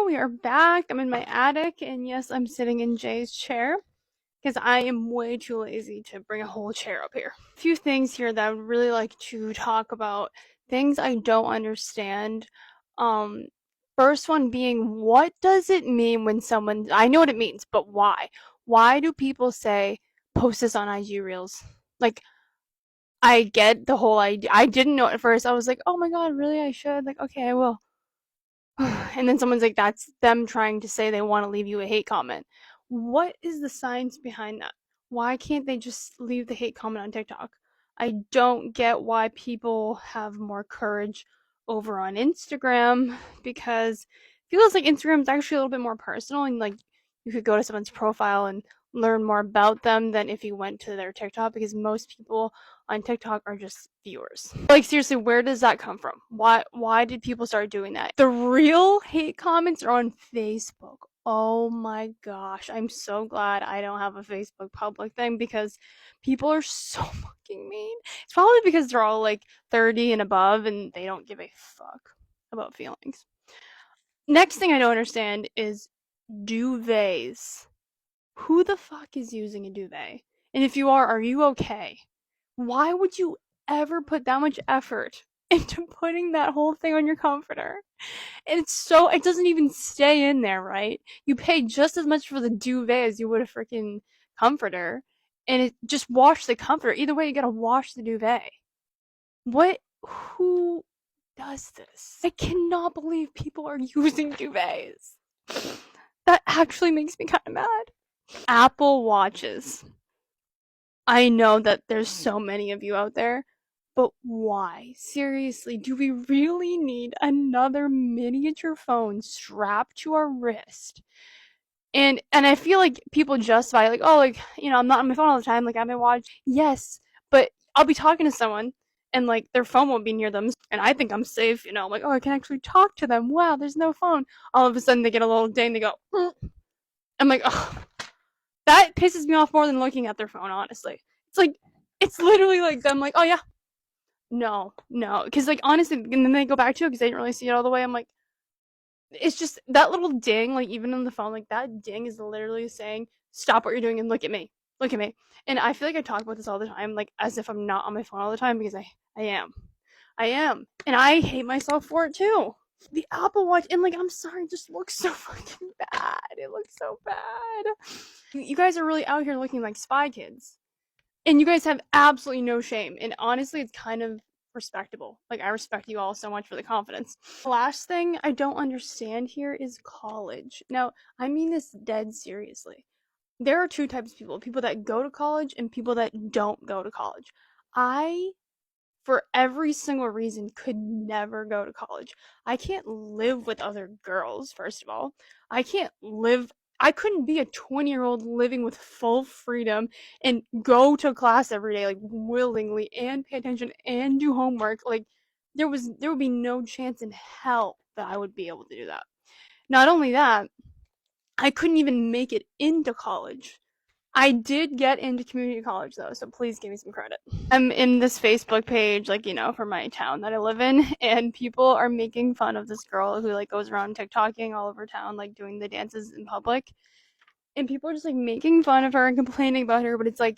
We are back. I'm in my attic, and yes, I'm sitting in Jay's chair because I am way too lazy to bring a whole chair up here. A few things here that I would really like to talk about. Things I don't understand. Um, First one being, what does it mean when someone? I know what it means, but why? Why do people say post this on IG Reels? Like, I get the whole idea. I didn't know at first. I was like, oh my god, really? I should. Like, okay, I will. And then someone's like, that's them trying to say they want to leave you a hate comment. What is the science behind that? Why can't they just leave the hate comment on TikTok? I don't get why people have more courage over on Instagram because it feels like Instagram is actually a little bit more personal and like you could go to someone's profile and learn more about them than if you went to their TikTok because most people on TikTok are just viewers. Like seriously, where does that come from? Why did people start doing that? The real hate comments are on Facebook. Oh my gosh, I'm so glad I don't have a Facebook public thing because people are so fucking mean. It's probably because they're all like 30 and above and they don't give a fuck about feelings. Next thing I don't understand is duvets. Who the fuck is using a duvet? And if you are you okay? Why would you ever put that much effort into putting that whole thing on your comforter? And it doesn't even stay in there, right? You pay just as much for the duvet as you would a freaking comforter. And it just wash the comforter. Either way, you gotta wash the duvet. What? Who does this? I cannot believe people are using duvets. That actually makes me kind of mad. Apple Watches. I know that there's so many of you out there, but why? Seriously, do we really need another miniature phone strapped to our wrist? And I feel like people justify like, oh, like, I'm not on my phone all the time, like I have my watch. Yes, but I'll be talking to someone and like their phone won't be near them and I think I'm safe, like, oh, I can actually talk to them. Wow, there's no phone. All of a sudden they get a little ding, they go, I'm like, oh, that pisses me off more than looking at their phone, honestly. It's like, it's literally like them, like, oh yeah, no, no. Because, like, honestly, and then they go back to it because they didn't really see it all the way. I'm like, it's just that little ding, like, even on the phone, like, that ding is literally saying, stop what you're doing and look at me. Look at me. And I feel like I talk about this all the time, like, as if I'm not on my phone all the time because I am. I am. And I hate myself for it too. The Apple Watch, and like, I'm sorry, it just looks so fucking bad. It looks so bad. You guys are really out here looking like spy kids. And you guys have absolutely no shame. And honestly, it's kind of respectable. Like, I respect you all so much for the confidence. The last thing I don't understand here is college. Now, I mean this dead seriously. There are two types of people that go to college and people that don't go to college. I, for every single reason, could never go to college. I can't live with other girls, first of all. I couldn't be a 20-year-old living with full freedom and go to class every day, like, willingly, and pay attention and do homework. Like, there would be no chance in hell that I would be able to do that. Not only that, I couldn't even make it into college. I did get into community college though, so please give me some credit. I'm in this Facebook page, like, for my town that I live in, and people are making fun of this girl who like goes around TikToking all over town, like doing the dances in public. And people are just like making fun of her and complaining about her, but it's like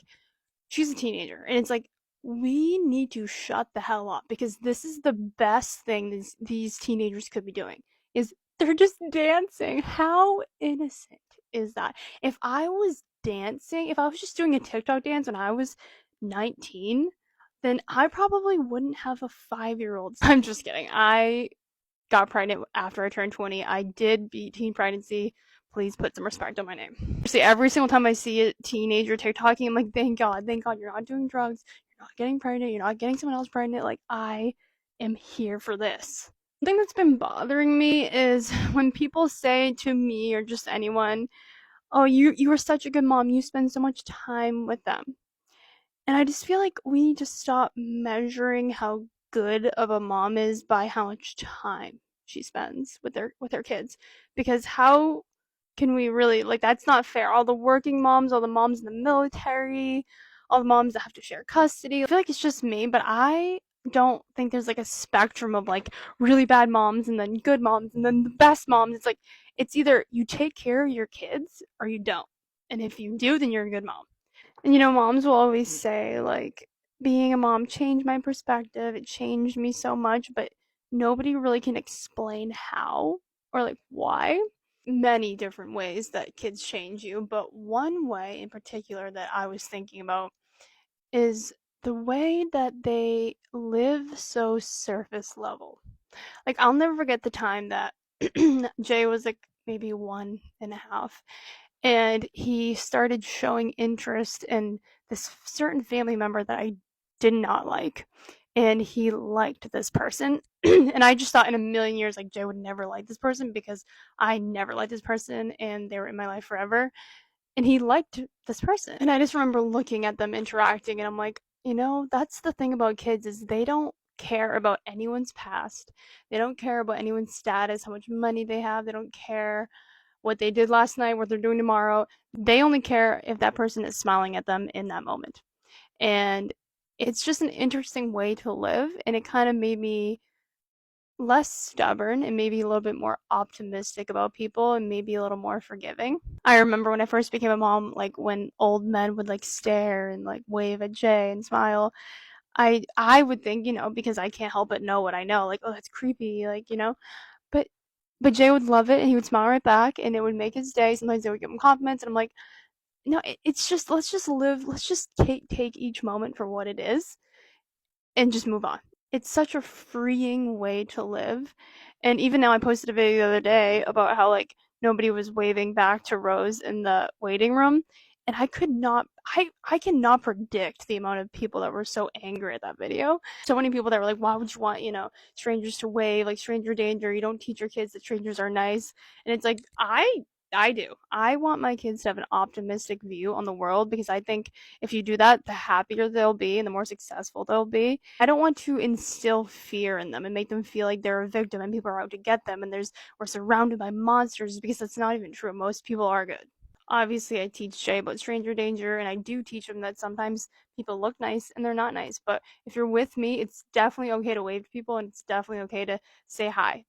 she's a teenager, and it's like we need to shut the hell up because this is the best thing these teenagers could be doing is they're just dancing. How innocent is that? If I was dancing, if I was just doing a TikTok dance when I was 19, then I probably wouldn't have a 5-year-old. I'm just kidding. I got pregnant after I turned 20. I did beat teen pregnancy. Please put some respect on my name. See, every single time I see a teenager TikToking, I'm like, thank God you're not doing drugs, you're not getting pregnant, you're not getting someone else pregnant. Like, I am here for this. The thing that's been bothering me is when people say to me or just anyone, oh, you are such a good mom, you spend so much time with them. And I just feel like we need to stop measuring how good of a mom is by how much time she spends with her kids. Because how can we really, like, that's not fair. All the working moms, all the moms in the military, all the moms that have to share custody. I feel like it's just me, but I don't think there's like a spectrum of like really bad moms and then good moms and then the best moms. It's like it's either you take care of your kids or you don't. And if you do, then you're a good mom. And moms will always say like being a mom changed my perspective. It changed me so much, but nobody really can explain how or like why. Many different ways that kids change you, but one way in particular that I was thinking about is the way that they live so surface level. Like, I'll never forget the time that Jay was like maybe 1.5, and he started showing interest in this certain family member that I did not like. And he liked this person. And I just thought in a million years, like, Jay would never like this person because I never liked this person and they were in my life forever, and he liked this person. And I just remember looking at them interacting, and I'm like, that's the thing about kids is they don't care about anyone's past. They don't care about anyone's status, how much money they have. They don't care what they did last night, what they're doing tomorrow. They only care if that person is smiling at them in that moment. And it's just an interesting way to live, and it kind of made me less stubborn and maybe a little bit more optimistic about people and maybe a little more forgiving. I remember when I first became a mom, like when old men would like stare and like wave at Jay and smile, I would think, because I can't help but know what I know, like, oh, that's creepy, like, but Jay would love it and he would smile right back and it would make his day. Sometimes they would give him compliments and I'm like, no, it's just let's just live, let's just take each moment for what it is and just move on. It's such a freeing way to live. And even now, I posted a video the other day about how like nobody was waving back to Rose in the waiting room, and I could not. I cannot predict the amount of people that were so angry at that video. So many people that were like, "Why would you want strangers to wave? Like stranger danger. You don't teach your kids that strangers are nice." And it's like I do. I want my kids to have an optimistic view on the world because I think if you do that, the happier they'll be and the more successful they'll be. I don't want to instill fear in them and make them feel like they're a victim and people are out to get them and we're surrounded by monsters because that's not even true. Most people are good. Obviously, I teach Jay about stranger danger, and I do teach him that sometimes people look nice and they're not nice. But if you're with me, it's definitely okay to wave to people, and it's definitely okay to say hi.